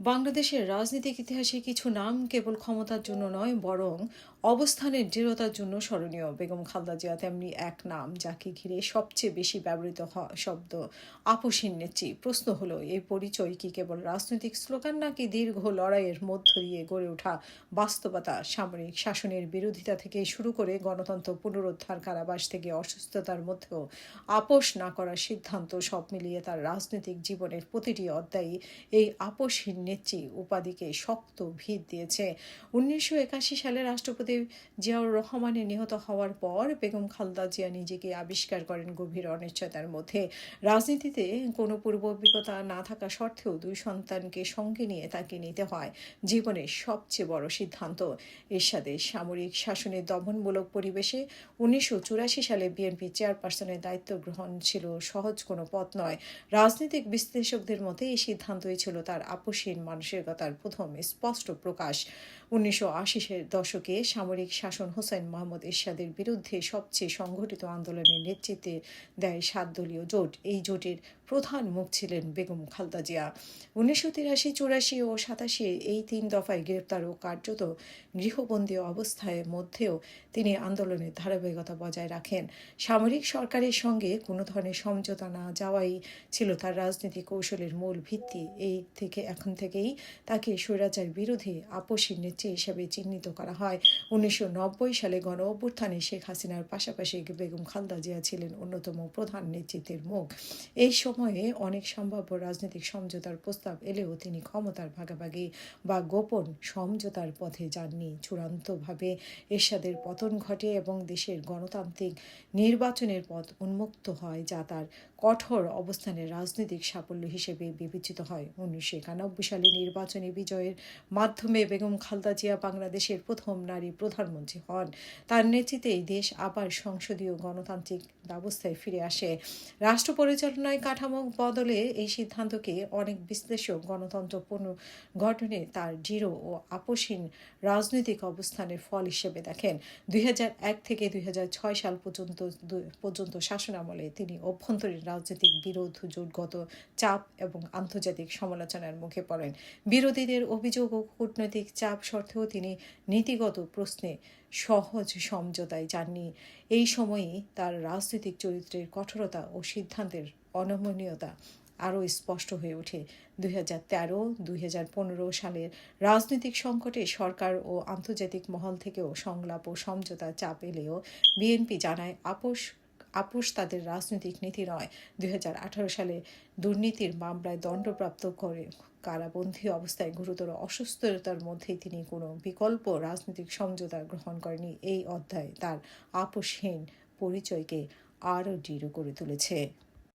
বাংলাদেশের রাজনৈতিক ইতিহাসে কিছু নাম কেবল ক্ষমতার জন্য নয়, বরং অবস্থানের দৃঢ়তার জন্য স্মরণীয়। বেগম খালেদা জিয়া তেমনি এক নাম, যাকে ঘিরে সবচেয়ে বেশি ব্যবহৃত শব্দ আপসহীন নেত্রী। প্রশ্ন হলো, এই পরিচয় কি কেবল রাজনৈতিক স্লোগান, নাকি দীর্ঘ লড়াইয়ের মধ্য দিয়ে গড়ে ওঠা বাস্তবতা? সামরিক শাসনের বিরোধিতা থেকে শুরু করে গণতন্ত্র পুনরুদ্ধার, কারাবাস থেকে অসুস্থতার মধ্যেও আপোষ না করার সিদ্ধান্ত, সব মিলিয়ে তার রাজনৈতিক জীবনের প্রতিটি অধ্যায়ই এই আপসহীন নেত্রী উপাধিকে শক্ত ভিত দিয়েছে। 1981 সালে রাষ্ট্রপতি জিয়াউর রহমানের নিহত হওয়ার পর বেগম খালেদা জিয়া নিজেকে আবিষ্কার করেন গভীর অনিশ্চয়তার মধ্যে। রাজনীতিতে কোনো পূর্ব অভিজ্ঞতা না থাকা সত্ত্বেও দুই সন্তানকে সঙ্গে নিয়ে তাকে নিতে হয় জীবনের সবচেয়ে বড় সিদ্ধান্ত। এরশাদের সামরিক শাসনের দমনমূলক পরিবেশে 1984 সালে বিএনপি চেয়ারপারসনের দায়িত্ব গ্রহণ ছিল সহজ কোনো পথ নয়। রাজনৈতিক বিশ্লেষকদের মতে এই সিদ্ধান্তই ছিল তার আপসহীন মানসিকতার প্রথম স্পষ্ট প্রকাশ। 1980-এর দশকে সামরিক শাসন হোসেন মোহাম্মদ এরশাদের বিরুদ্ধে সবচেয়ে সংগঠিত আন্দোলনের নেতৃত্বে দেয় 7 দলীয় জোট। এই জোটের প্রধান মুখ ছিলেন বেগম খালেদা জিয়া। 1983, 84 ও 87 এই 3 দফায় গ্রেপ্তার ও কার্যত গৃহবন্দী অবস্থায় মধ্যেও তিনি আন্দোলনের ধারাবাহিকতা বজায় রাখেন। সামরিক সরকারের সঙ্গে কোনো ধরনের সমঝোতা না যাওয়াই ছিল তার রাজনৈতিক কৌশলের মূল ভিত্তি। এখন থেকেই তাকে স্বৈরাচার বিরোধী আপসহীন নেত্রী হিসেবে চিহ্নিত করা হয়। 1990 সালে গণ অভ্যুত্থানে শেখ হাসিনার পাশাপাশি বেগম খালেদা জিয়া ছিলেন অন্যতম প্রধান নেতৃত্বের মুখ। এই সময়ে অনেক সম্ভাব্য রাজনৈতিক সমঝোতার প্রস্তাব এলেও তিনি ক্ষমতার ভাগাভাগি বা গোপন সমঝোতার পথে যাননি। চূড়ান্তভাবে এরশাদের পতন ঘটে এবং দেশের গণতান্ত্রিক নির্বাচনের পথ উন্মুক্ত হয়, যা তার কঠোর অবস্থানের রাজনৈতিক সাফল্য হিসেবে বিবেচিত হয়। 1991 সালে নির্বাচনী বিজয়ের মাধ্যমে বেগম খালেদা জিয়া বাংলাদেশের প্রথম নারী প্রধানমন্ত্রী হন। তার নেতৃত্বে দেশ আবার সংসদীয় গণতান্ত্রিক ব্যবস্থায় ফিরে আসে। রাষ্ট্র পরিচালনায় কাঠামো বদলে এই সিদ্ধান্তকে অনেক বিশ্লেষক গণতন্ত্র পুনর্গঠনে তার দৃঢ় ও আপসহীন রাজনৈতিক অবস্থানের ফল হিসেবে দেখেন। 2001 থেকে 2006 সাল পর্যন্ত শাসনামলে তিনি অভ্যন্তরীণ রাজনৈতিক বিরোধ, জোটগত চাপ এবং আন্তর্জাতিক সমালোচনার মুখে পড়েন। বিরোধীদের অভিযোগ ও কূটনৈতিক চাপ সত্ত্বেও তিনি নীতিগত প্রশ্নে সহজ সমঝোতায় যাননি। এই সময়েই তার রাজনৈতিক চরিত্রের কঠোরতা ও সিদ্ধান্তের অনমনীয়তা আরও স্পষ্ট হয়ে ওঠে। 2013-2015 সালের রাজনৈতিক সংকটে সরকার ও আন্তর্জাতিক মহল থেকেও সংলাপ ও সমঝোতার চাপ এলেও বিএনপি জানায় আপোষ তাদের রাজনৈতিক নীতি নয়। 2018 সালে দুর্নীতির মামলায় দণ্ডপ্রাপ্ত করে কারাবন্দী অবস্থায় গুরুতর অসুস্থতার মধ্যেই তিনি কোনো বিকল্প রাজনৈতিক সমঝোতা গ্রহণ করেনি। এই অধ্যায় তার আপোষহীন পরিচয়কে আরও দৃঢ় করে তুলেছে।